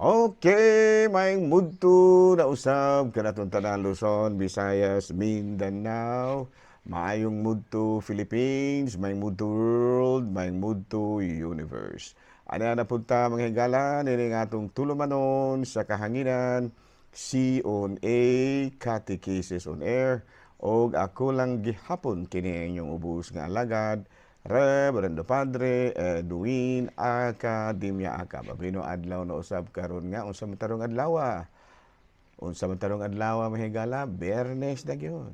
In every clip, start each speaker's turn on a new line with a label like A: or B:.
A: Okay, maayong mudto na usab kanatong tanan Luzon, Visayas, Mindanao. Maayong mudto Philippines, maayong mudto world, maayong mudto universe. Ana na punta mga higala nini nga atong tulumanon sa kahanginan C on A Catechesis on Air og ako lang gihapon kini inyong ubos nga alagad Reverendo Padre Edwin Academia Aka. Babino adlaw na usab karon nga unsa man tarong adlaw? Unsa man tarong adlaw mahigala? Biyernes na gyud.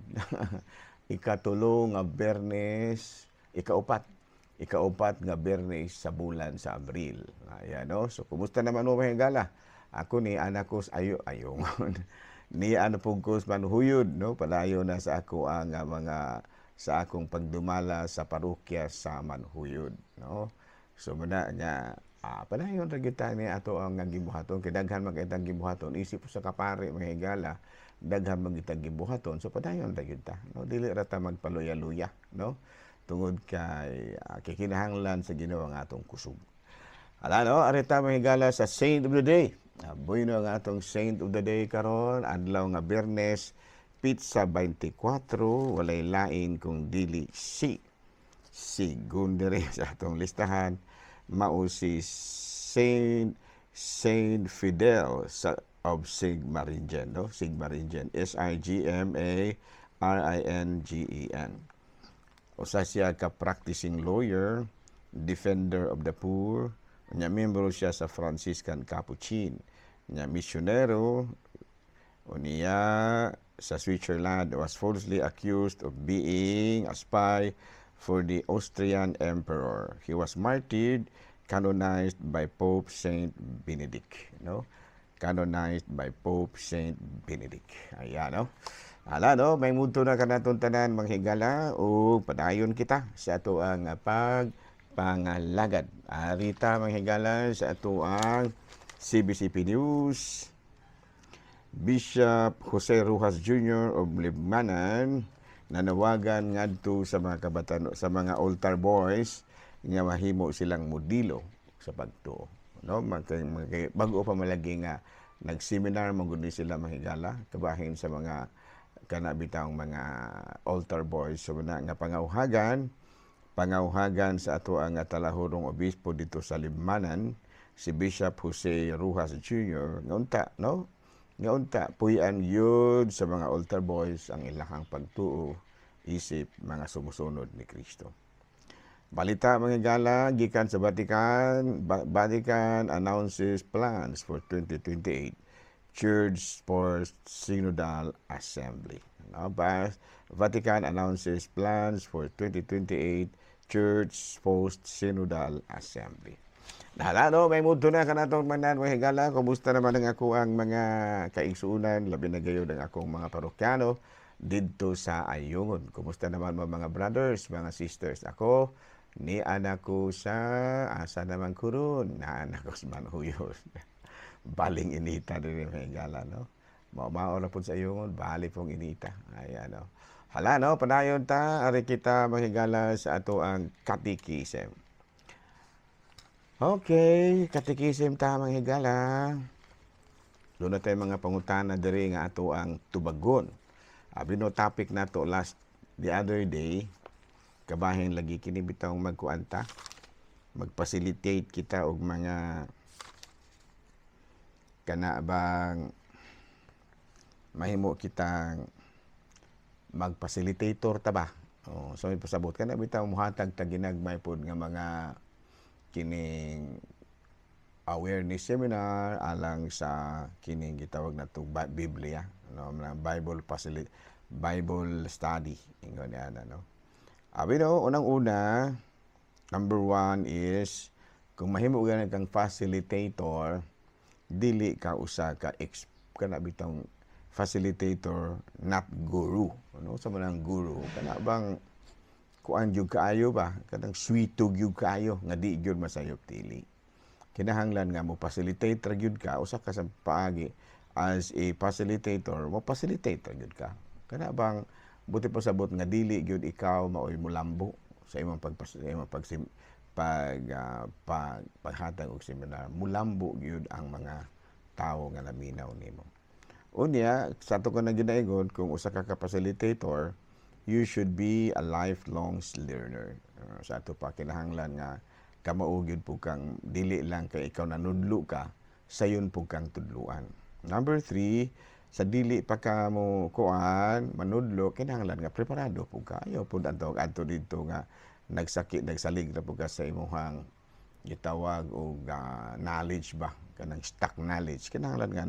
A: Ikatulo nga Biyernes, ikaupat nga Biyernes sa bulan sa Abril. Ayan no. So kumusta naman mo mahigala? Ako ni anak ko ayo ni ano pugkos manhuyod no, palayo na sa ako ang mga sa akong pagdumala sa parokya sa Manhuyod no. So muna nya padayon ra gyud ni ato ang gibuhaton kay daghan man kitang gibuhaton isip sa kapare mahigala daghan man kitang gibuhaton so padayon ra gyud ta no, dili ra ta magpaluya-luya no tungod kay kikinahanglan sa Ginoo ang atong kusog. Ala no, arita mahigala sa Saint of the Day. Bueno ang atong Saint of the Day karon adlaw nga Biyernes Pizza 24, walay lain kung dili si Gundere sa atong listahan, mao si Saint Fidel of Sigmaringen, no? Sigmaringen, Sigmaringen. Usa siya ka practicing lawyer, defender of the poor, nya membro siya sa Franciscan Capuchin, nya misyonero, unya sa Switzerland was falsely accused of being a spy for the Austrian Emperor. He was martyred, canonized by Pope Saint Benedict, no? Canonized by Pope Saint Benedict. Ayan, no? Ala, no? May mudto na kanatong tanan manghigala o padayon kita sa ato ang pagpangalagad. Arita manghigala sa ato ang CBCP News. Bishop Jose Rojas Jr. of Libmanan nanawagan ngadto sa mga kabatan sa mga altar boys nga mahimo silang modelo sa pagtuo no bago pa malagi nga nag-seminar maguni sila mahigala kabahin sa mga kanabitang mga altar boys so na nga pangauhagan sa ato ang talahurong obispo dito sa Libmanan si Bishop Jose Rojas Jr. ngunta no nga unta puy-an yun sa mga altar boys ang ilahang pagtuo isip mga sumusunod ni Kristo. Balita mga gala gikan sa Vatican. Vatican announces plans for 2028 Church Post Synodal Assembly. Vatican announces plans for 2028 Church Post Synodal Assembly. Nahala no, may mudto na kanatong manan mga higala. Kumusta naman ang ako ang mga kaigsuunan, labi na gayon ang akong mga parokyano dito sa Ayungon. Kumusta naman mga brothers, mga sisters? Ako, ni anak ko sa asa naman kuron, na anak ko sa Manhuyod. Baling inita din mga higala, no? Mao na po sa Ayungon, bali pong inita. Ayan, no? Hala, no, panayon ta, ari kita mga higala sa ato ang catechism. Okay, katikisim tamang higala. Doon na tayo mga pangutana diri nga ato ang tubagon. Bino topic na to the other day, kabahin lagi kini bitaw magkuanta, mag-facilitate kita og mga kana bang mahimo kitang mag-facilitator ta ba? So may pasabot kana bitaw muhatag ta ginagmay pod nga mga kining awareness seminar alang sa kining gitawag na to Biblia no Bible study ingon ana no. No unang-una number 1 is kung mahimo ka kang facilitator dili ka usa ka kana bitong facilitator not guru no sa manang guru kana bang kuan jud kaayo ba kanang sweetog jud kaayo nga di jud masayop tili kinahanglan nga mo facilitate ra jud ka usa ka sa paagi as a facilitator mo facilitate ra jud ka kana bang buti pasabot nga dili jud ikaw maoy mulambo sa imong paghatag og seminar mulambo gyud ang mga tawo nga naminaw nimo. Unya, sa ato ka na ginaingon, kung usa ka facilitator, you should be a lifelong learner. Sa ato pa, kinahanglan nga, kamaugid po kang, dili lang kay ikaw nanudlo ka, sayon po kang tudluan. Number 3, sa dili pa ka mo kuan, manudlo, kinahanglan nga, preparado po ka. Ayaw po adto dito nga, nagsakit, nagsalig na po ka sa imuhang gitawag o knowledge ba, kanang stock knowledge. Kinahanglan nga,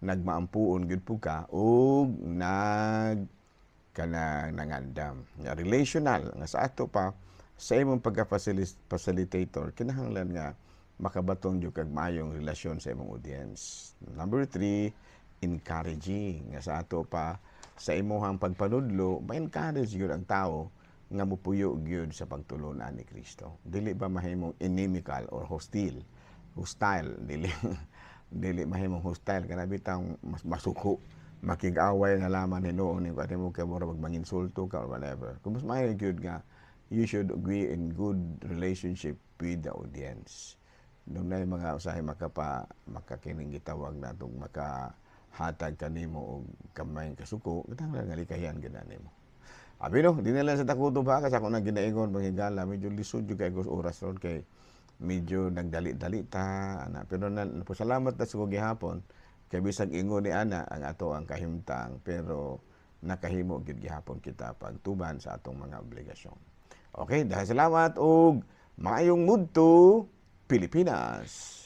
A: nagmaampuon gyud po ka o kanang nangandam nga relational nga sa ato pa sa imong pagka-facilitator kinahanglan nga makabaton gyud kag maayong relasyon sa imong audience. Number 3, encouraging nga sa ato pa sa imong pagpanudlo ma-encourage gyud ang tao nga mupuyo gyud sa pagtulunan ni Kristo. Dili ba mahimong inimical or hostile, dili mahimong hostile kana bitang masuko makig-away nga laman hinuon ni kay mo kay mura magmanginsulto ka or whatever. Kung mas maayo gyud nga you should agree in good relationship with the audience. Nung na mga usahay makakining gitawag natong makahatag kanimo og kamay kasuko kinahanglan nga likayan gid nimo. Abi no, di na lang sa takuto ba kasi ako nang ginaingon manghigala medyo lisod jud kay oras ron kay medyo nagdali-dali ta ana pero salamat na sa gihapon kay bisag ingon ni ana ang ato ang kahimtang pero nakahimo gyud gihapon kita pagtuban sa atong mga obligasyon. Okay, dahil salamat og maayong mudto Pilipinas.